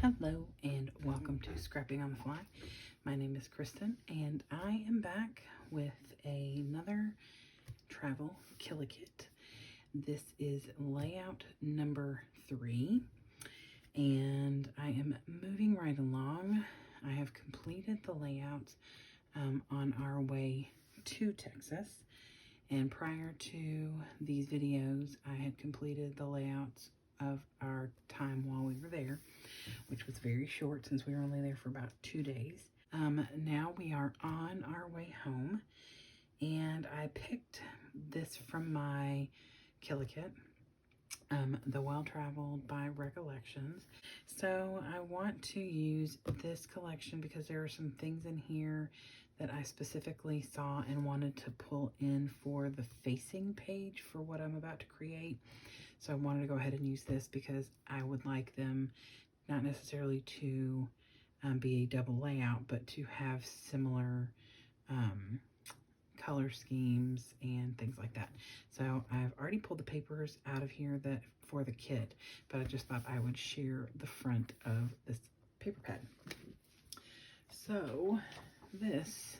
Hello and welcome to Scrapping on the Fly. My name is Kristen and I am back with another travel kit. This is layout number 3 and I am moving right along. I have completed the layout on our way to Texas, and prior to these videos I had completed the layouts of our time while we were there, which was very short since we were only there for about 2 days. Now we are on our way home, and I picked this from my kit, the Well Traveled by Recollections. So I want to use this collection because there are some things in here that I specifically saw and wanted to pull in for the facing page for what I'm about to create. So I wanted to go ahead and use this because I would like them not necessarily to be a double layout, but to have similar color schemes and things like that. So I've already pulled the papers out of here that for the kit, but I just thought I would share the front of this paper pad. So this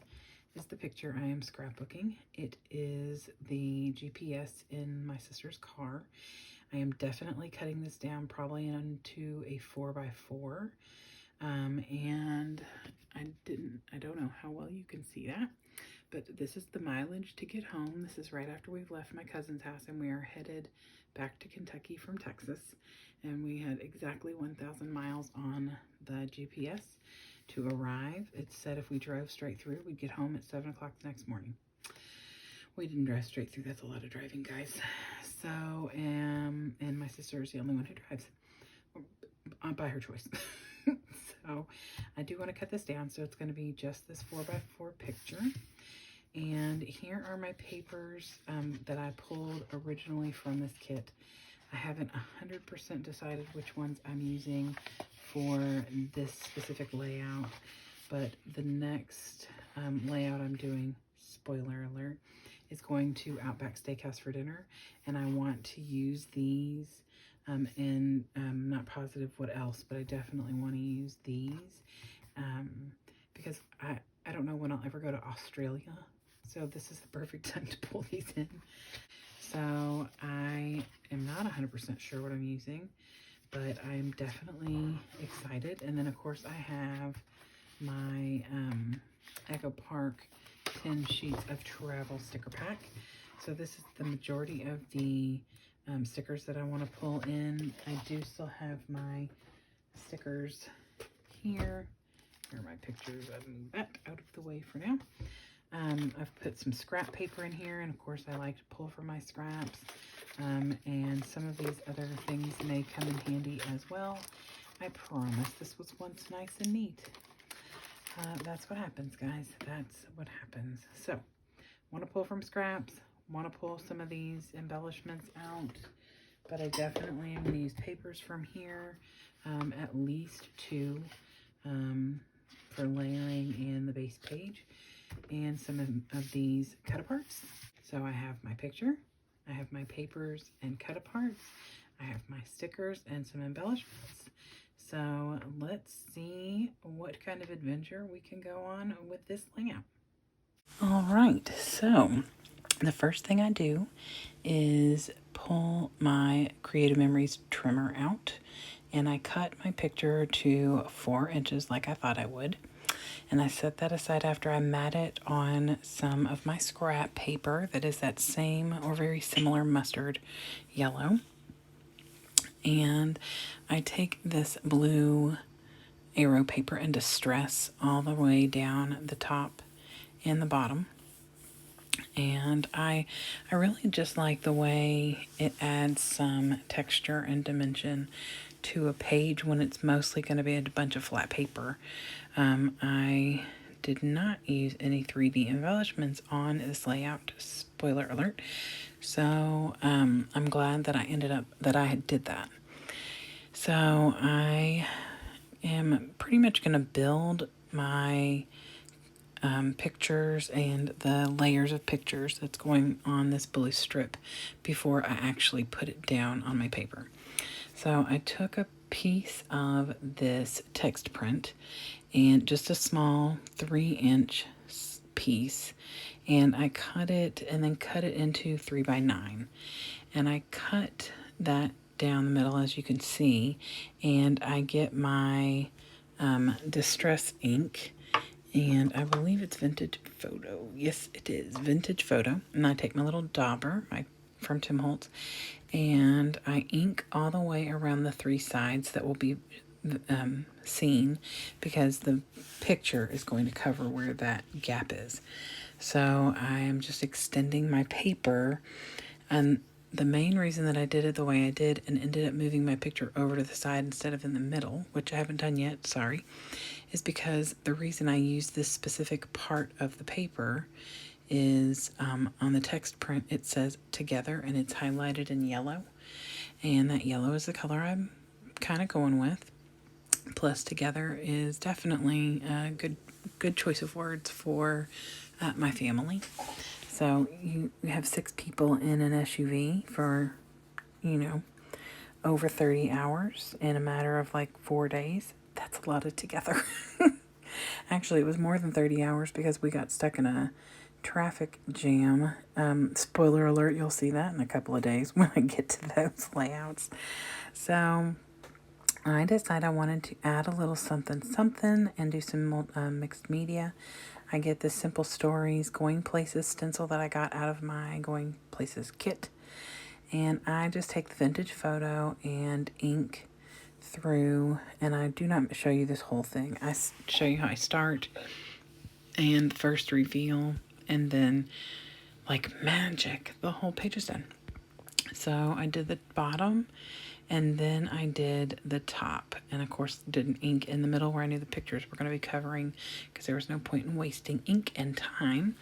is the picture I am scrapbooking. It is the GPS in my sister's car. I am definitely cutting this down probably into a 4x4. And I don't know how well you can see that, but this is the mileage to get home. This is right after we've left my cousin's house and we are headed back to Kentucky from Texas. And we had exactly 1,000 miles on the GPS to arrive. It said if we drove straight through, we'd get home at 7 o'clock the next morning. We didn't drive straight through. That's a lot of driving, guys. So, and my sister is the only one who drives by her choice. So I do want to cut this down. So it's going to be just this 4x4 picture. And here are my papers that I pulled originally from this kit. I haven't 100% decided which ones I'm using for this specific layout, but the next layout I'm doing, spoiler alert, is going to Outback Steakhouse for dinner, and I want to use these, and I'm not positive what else, but I definitely want to use these because I don't know when I'll ever go to Australia, so this is the perfect time to pull these in. So I am not 100% sure what I'm using, but I'm definitely excited. And then of course I have my Echo Park 10 sheets of travel sticker pack. So this is the majority of the stickers that I want to pull in. I do still have my stickers here. Here are my pictures. I've moved that out of the way for now. I've put some scrap paper in here, and of course I like to pull from my scraps, and some of these other things may come in handy as well. I promise this was once nice and neat. That's what happens, guys. That's what happens. So, want to pull from scraps, want to pull some of these embellishments out, but I definitely am going to use papers from here, at least 2, for layering in the base page, and some of these cut aparts. So I have my picture, I have my papers and cut aparts, I have my stickers and some embellishments. So let's see what kind of adventure we can go on with this layout. All right, so the first thing I do is pull my Creative Memories trimmer out, and I cut my picture to 4 inches like I thought I would. And I set that aside after I mat it on some of my scrap paper that is that same or very similar mustard yellow. And I take this blue aero paper in distress all the way down the top and the bottom. And I really just like the way it adds some texture and dimension to a page when it's mostly going to be a bunch of flat paper. I did not use any 3D embellishments on this layout, spoiler alert. So I'm glad that I did that. So I am pretty much going to build my pictures and the layers of pictures that's going on this blue strip before I actually put it down on my paper. So I took a piece of this text print, and just a small 3-inch piece, and I cut it and then cut it into 3x9, and I cut that down the middle, as you can see, and I get my distress ink, and I believe it's Vintage Photo. Yes, it is Vintage Photo. And I take my little dauber from Tim Holtz, and I ink all the way around the 3 sides that will be seen, because the picture is going to cover where that gap is. So I am just extending my paper, and the main reason that I did it the way I did and ended up moving my picture over to the side instead of in the middle, which I haven't done yet, sorry, is because the reason I use this specific part of the paper is on the text print it says together, and it's highlighted in yellow, and that yellow is the color I'm kind of going with. Plus together is definitely a good choice of words for my family. So you have 6 people in an SUV for, over 30 hours in a matter of like 4 days. That's a lot of together. Actually, it was more than 30 hours because we got stuck in a traffic jam. Spoiler alert, you'll see that in a couple of days when I get to those layouts. So I decided I wanted to add a little something and do some mixed media. I get this Simple Stories Going Places stencil that I got out of my Going Places kit. And I just take the Vintage Photo and ink through, and I do not show you this whole thing. I show you how I start and first reveal, and then like magic, the whole page is done. So I did the bottom, and then I did the top, and of course didn't ink in the middle where I knew the pictures were going to be covering, because there was no point in wasting ink and time.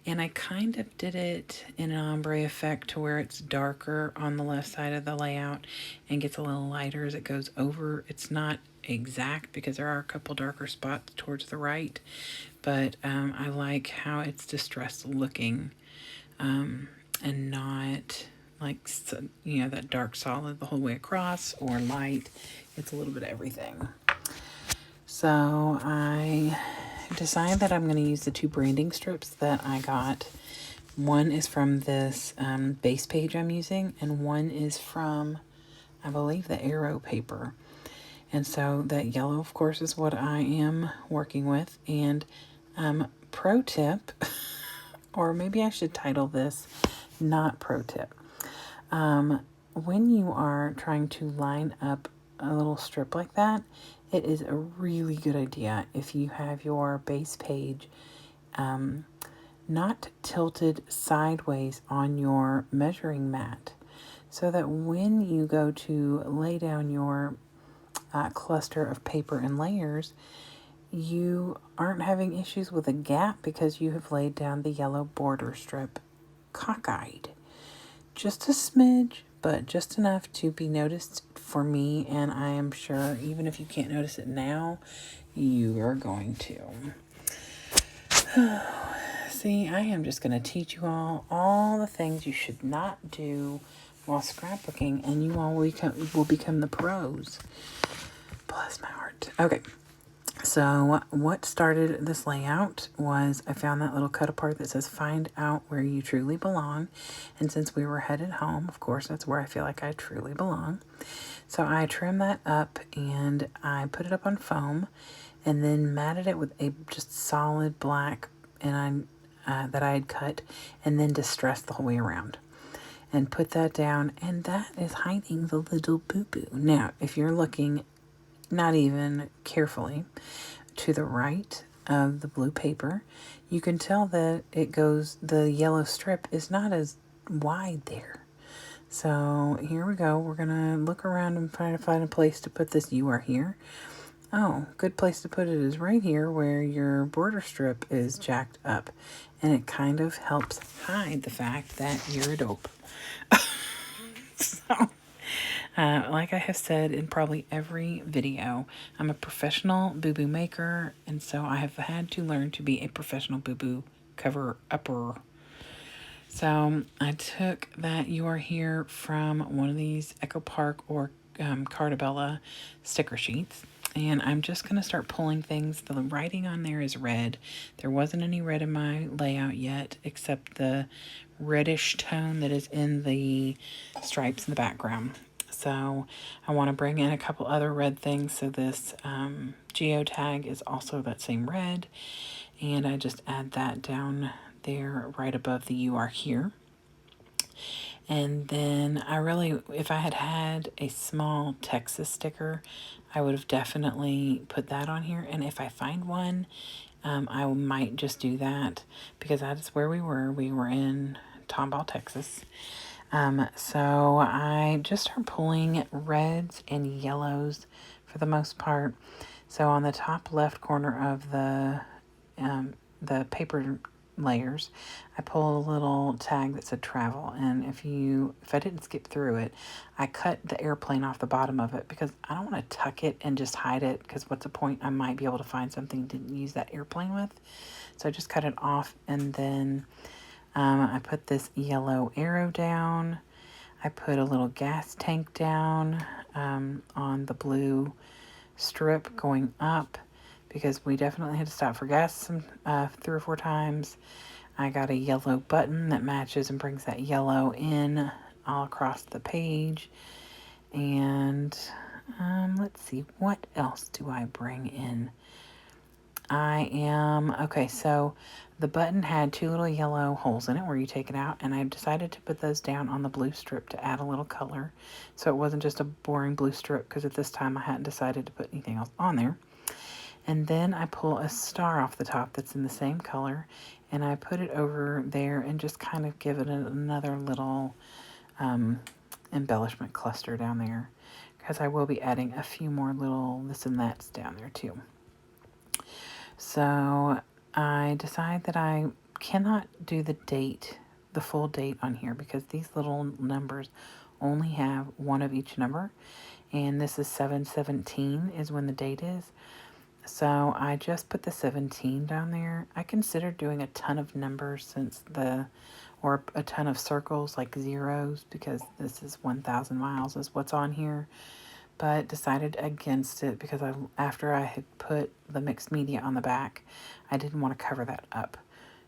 And I kind of did it in an ombre effect to where it's darker on the left side of the layout and gets a little lighter as it goes over. It's not exact because there are a couple darker spots towards the right, but I like how it's distressed looking, and not like, that dark solid the whole way across or light. It's a little bit of everything. So I decided that I'm going to use the 2 branding strips that I got. One is from this base page I'm using, and one is from, I believe, the Arrow paper. And so that yellow, of course, is what I am working with. And pro tip, or maybe I should title this not pro tip. When you are trying to line up a little strip like that, it is a really good idea if you have your base page not tilted sideways on your measuring mat, so that when you go to lay down your cluster of paper and layers, you aren't having issues with a gap because you have laid down the yellow border strip cockeyed. Just a smidge, but just enough to be noticed for me, and I am sure even if you can't notice it now, you are going to. See, I am just going to teach you all the things you should not do while scrapbooking, and you all will become the pros. Bless my heart. Okay. So what started this layout was I found that little cut apart that says find out where you truly belong. And since we were headed home, of course, that's where I feel like I truly belong. So I trimmed that up and I put it up on foam and then matted it with a just solid black and that I had cut, and then distressed the whole way around and put that down. And that is hiding the little boo-boo. Now, if you're looking not even carefully to the right of the blue paper, you can tell that the yellow strip is not as wide there. So here we go. We're gonna look around and try to find a place to put this. You are here. Oh, good place to put it is right here where your border strip is jacked up, and it kind of helps hide the fact that you're a dope. So like I have said in probably every video, I'm a professional boo-boo maker, and so I have had to learn to be a professional boo-boo cover-upper. So I took that You Are Here from one of these Echo Park or Cartabella sticker sheets. And I'm just going to start pulling things. The writing on there is red. There wasn't any red in my layout yet, except the reddish tone that is in the stripes in the background. So I want to bring in a couple other red things. So this geotag is also that same red. And I just add that down there right above the "You Are Here." And then I really, if I had had a small Texas sticker, I would have definitely put that on here. And if I find one, I might just do that because that's where we were. We were in Tomball, Texas. So I just start pulling reds and yellows for the most part. So on the top left corner of the paper layers, I pull a little tag that said travel, and if I didn't skip through it, I cut the airplane off the bottom of it because I don't want to tuck it and just hide it, because what's the point? I might be able to find something to use that airplane with. So I just cut it off, and then I put this yellow arrow down. I put a little gas tank down on the blue strip going up, because we definitely had to stop for gas some 3 or 4 times. I got a yellow button that matches and brings that yellow in all across the page. And let's see, what else do I bring in? Okay, so the button had 2 little yellow holes in it where you take it out, and I decided to put those down on the blue strip to add a little color. So it wasn't just a boring blue strip, because at this time I hadn't decided to put anything else on there. And then I pull a star off the top that's in the same color, and I put it over there and just kind of give it another little embellishment cluster down there, because I will be adding a few more little this and that's down there too. So I decide that I cannot do the full date on here, because these little numbers only have one of each number, and this is 7/17 is when the date is. So I just put the 17 down there. I considered doing a ton of numbers or a ton of circles like zeros, because this is 1,000 miles is what's on here, but decided against it because after I had put the mixed media on the back, I didn't want to cover that up.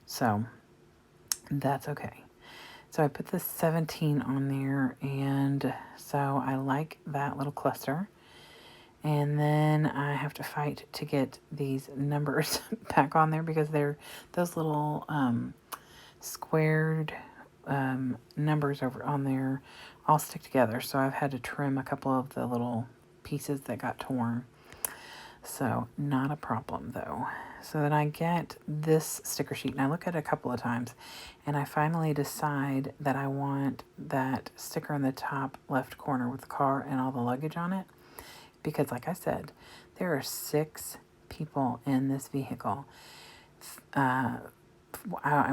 So that's okay. So I put the 17 on there, and so I like that little cluster. And then I have to fight to get these numbers back on there, because they're those little squared numbers over on there all stick together. So I've had to trim a couple of the little pieces that got torn. So not a problem though. So then I get this sticker sheet, and I look at it a couple of times, and I finally decide that I want that sticker in the top left corner with the car and all the luggage on it. Because like I said, there are 6 people in this vehicle. I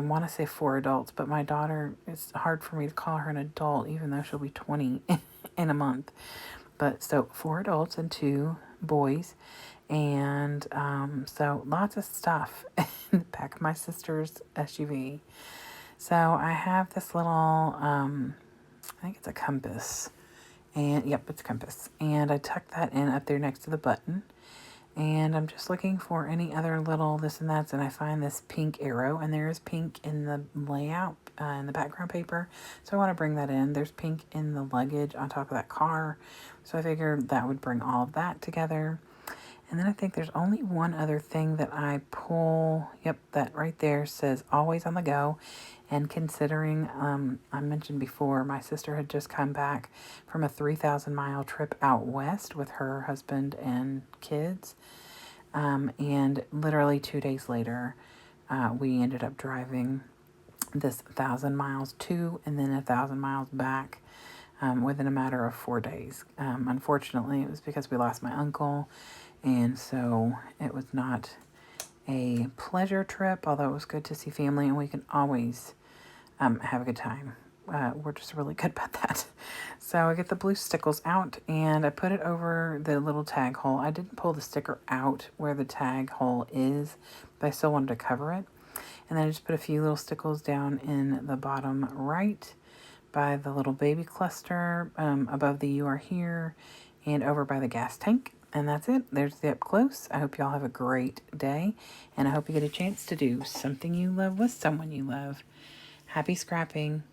want to say 4 adults, but my daughter, it's hard for me to call her an adult, even though she'll be 20 in a month. But so 4 adults and 2 boys. And so lots of stuff in the back of my sister's SUV. So I have this little, I think it's a compass. And yep, it's a compass. And I tuck that in up there next to the button. And I'm just looking for any other little this and that's. And I find this pink arrow. And there is pink in the layout, in the background paper. So I want to bring that in. There's pink in the luggage on top of that car. So I figured that would bring all of that together. And then I think there's only one other thing that I pull. Yep, that right there says always on the go. And considering, I mentioned before, my sister had just come back from a 3,000-mile trip out west with her husband and kids. And literally 2 days later, we ended up driving this 1,000 miles to and then 1,000 miles back within a matter of 4 days. Unfortunately, it was because we lost my uncle, and so it was not a pleasure trip, although it was good to see family, and we can always have a good time. We're just really good about that. So I get the blue stickles out, and I put it over the little tag hole. I didn't pull the sticker out where the tag hole is, but I still wanted to cover it. And then I just put a few little stickles down in the bottom right by the little baby cluster above the "You Are Here" and over by the gas tank. And that's it. There's the up close. I hope y'all have a great day, and I hope you get a chance to do something you love with someone you love. Happy scrapping.